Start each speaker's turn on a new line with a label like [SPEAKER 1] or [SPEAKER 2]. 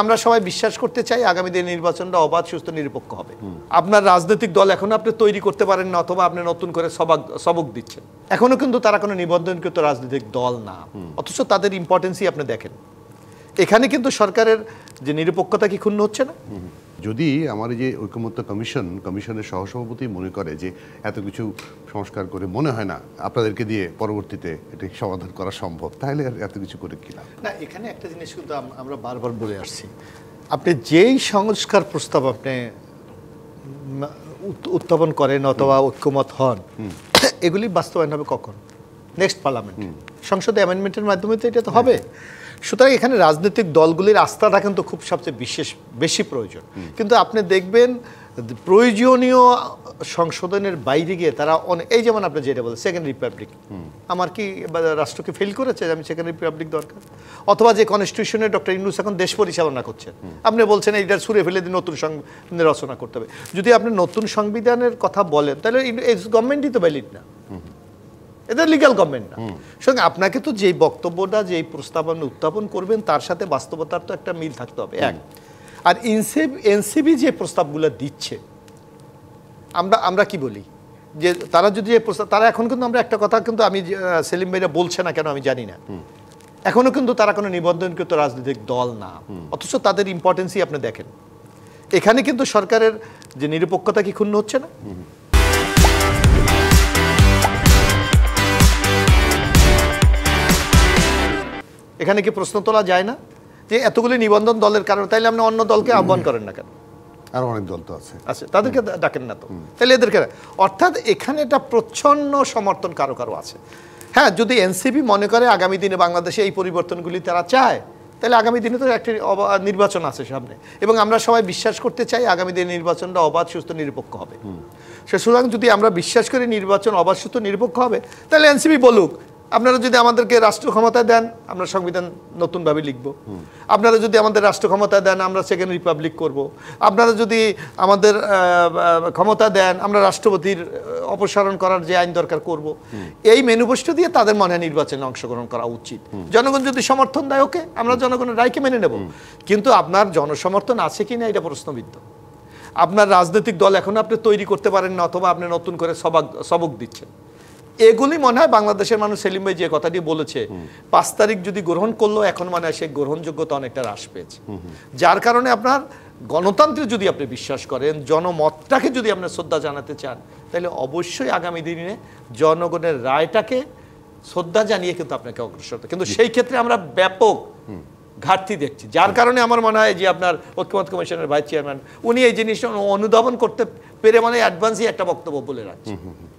[SPEAKER 1] আমরা সবাই বিশ্বাস করতে চাই আগামী দিনের নির্বাচনটা অবাধ সুষ্ঠু নিরপেক্ষ হবে। আপনার রাজনৈতিক দল এখনো আপনি তৈরি করতে পারেন না, অথবা আপনি নতুন করে সবক দিচ্ছেন। এখনো কিন্তু তারা কোনো নিবন্ধনকৃত রাজনৈতিক দল না, অথচ তাদের ইম্পর্টেন্সই আপনি দেখেন। এখানে কিন্তু সরকারের যে নিরপেক্ষতা কি ক্ষুণ্ণ হচ্ছে না?
[SPEAKER 2] যদি আমার এই যে ঐকমত্য কমিশনের সহসভাপতি মনে করে যে এত কিছু সংস্কার করে মনে হয় না আপনাদেরকে দিয়ে পরবর্তীতে এটা সমাধান করা সম্ভব, তাহলে আর এত কিছু করে কি লাভ?
[SPEAKER 1] না, এখানে একটা জিনিস কিন্তু আমরা বারবার বলে আসছি, আপনি যেই সংস্কার প্রস্তাব আপনি উত্থাপন করেন অথবা ঐক্যমত হন, এগুলি বাস্তবায়ন হবে কখন? নেক্সট পার্লামেন্ট, সংসদে অ্যামেন্ডমেন্টের মাধ্যমে তো এটা তো হবে। সুতরাং এখানে রাজনৈতিক দলগুলির আস্থাটা কিন্তু খুব সবচেয়ে বেশি প্রয়োজন। কিন্তু আপনি দেখবেন প্রয়োজনীয় সংশোধনের বাইরে গিয়ে তারা এই যেমন আপনি যেটা বলেন সেকেন্ড রিপাবলিক, আমার কি রাষ্ট্রকে ফেল করেছে আমি সেকেন্ড রিপাবলিক দরকার? অথবা যে কনস্টিটিউশনে ডক্টর ইউনূস এখন দেশ পরিচালনা করছেন, আপনি বলছেন এইটার ছুঁড়ে ফেলে দিয়ে নতুন সংবিধান রচনা করতে হবে। যদি আপনি নতুন সংবিধানের কথা বলেন তাহলে এই গভর্নমেন্টই তো ভ্যালিড না, এটা লিগ্যাল গভর্নমেন্ট না। সঙ্গে আপনাকে তো যেই বক্তব্যটা যেই প্রস্তাবনা উত্থাপন করবেন তার সাথে বাস্তবতার তো একটা মিল থাকতে হবে, এক। আর এনসিবি যে প্রস্তাবগুলো দিচ্ছে, আমরা কি বলি যে তারা যদি প্রস্তাব, তারা এখন কিন্তু আমরা একটা কথা কিন্তু আমি সেলিম ভাইরা বলছে না কেন আমি জানি না, এখনো কিন্তু তারা কোনো নিবন্ধনকৃত রাজনৈতিক দল না, অথচ তাদের ইম্পর্টেন্সই আপনি দেখেন। এখানে কিন্তু সরকারের যে নিরপেক্ষতা কি ক্ষুণ্ণ হচ্ছে না? এখানে কি প্রশ্ন তোলা যায় না যে এতগুলি নিবন্ধন দলের কারণে, তাইলে আপনি অন্য দলকে আহ্বান করেন না কেন?
[SPEAKER 2] আর অনেক দল তো আছে,
[SPEAKER 1] তাদেরকে ডাকেন না তো, তাহলে এদেরকে। অর্থাৎ এখানে একটা প্রচ্ছন্ন সমর্থন কারো কারো আছে। হ্যাঁ, যদি এনসিপি মনে করে আগামী দিনে বাংলাদেশে এই পরিবর্তনগুলি তারা চায়, তাহলে আগামী দিনে তো একটি নির্বাচন আছে সামনে, এবং আমরা সবাই বিশ্বাস করতে চাই আগামী দিনে নির্বাচনটা অবাধ সুষ্ঠু নিরপেক্ষ হবে। সুতরাং যদি আমরা বিশ্বাস করি নির্বাচন অবাধ সুষ্ঠু নিরপেক্ষ হবে, তাহলে এনসিপি বলুক আপনারা যদি আমাদেরকে রাষ্ট্র ক্ষমতা দেন আমরা সংবিধান নতুনভাবে লিখব, আপনারা যদি আমাদের রাষ্ট্র ক্ষমতা দেন আমরা সেকেন্ড রিপাবলিক করব, আপনারা যদি আমাদের ক্ষমতা দেন আমরা রাষ্ট্রপতির অপসারণ করার যে আইন দরকার করব। এই ম্যানিফেস্টো দিয়ে তাদের মনে হয় নির্বাচনে অংশগ্রহণ করা উচিত। জনগণ যদি সমর্থন দেয় ওকে, আমরা জনগণের রায়কে মেনে নেব। কিন্তু আপনার জনসমর্থন আছে কি না এটা প্রশ্নবিদ্ধ। আপনার রাজনৈতিক দল এখন আপনি তৈরি করতে পারেন না, অথবা আপনি নতুন করে সবক দিচ্ছেন। এগুলি মনে হয় বাংলাদেশের মানুষ, সেলিম ভাই যে কথাটি বলেছে 5 তারিখ যদি গ্রহণ করলো, এখন মনে হয় সেই গ্রহণযোগ্যতা অনেকটা হ্রাস পেয়েছে। যার কারণে আপনার গণতন্ত্রে যদি আপনি বিশ্বাস করেন, জনমতটাকে যদি আপনি শ্রদ্ধা জানাতে চান, তাহলে অবশ্যই আগামী দিনে জনগণের রায়টাকে শ্রদ্ধা জানিয়ে কিন্তু আপনাকে অগ্রসর হতে। কিন্তু সেই ক্ষেত্রে আমরা ব্যাপক ঘাটতি দেখছি, যার কারণে আমার মনে হয় যে আপনার ঐক্যমত্য কমিশনের ভাইস চেয়ারম্যান উনি এই জিনিসটা অনুধাবন করতে পেরে মানে অ্যাডভান্সই একটা বক্তব্য বলে রাখছেন।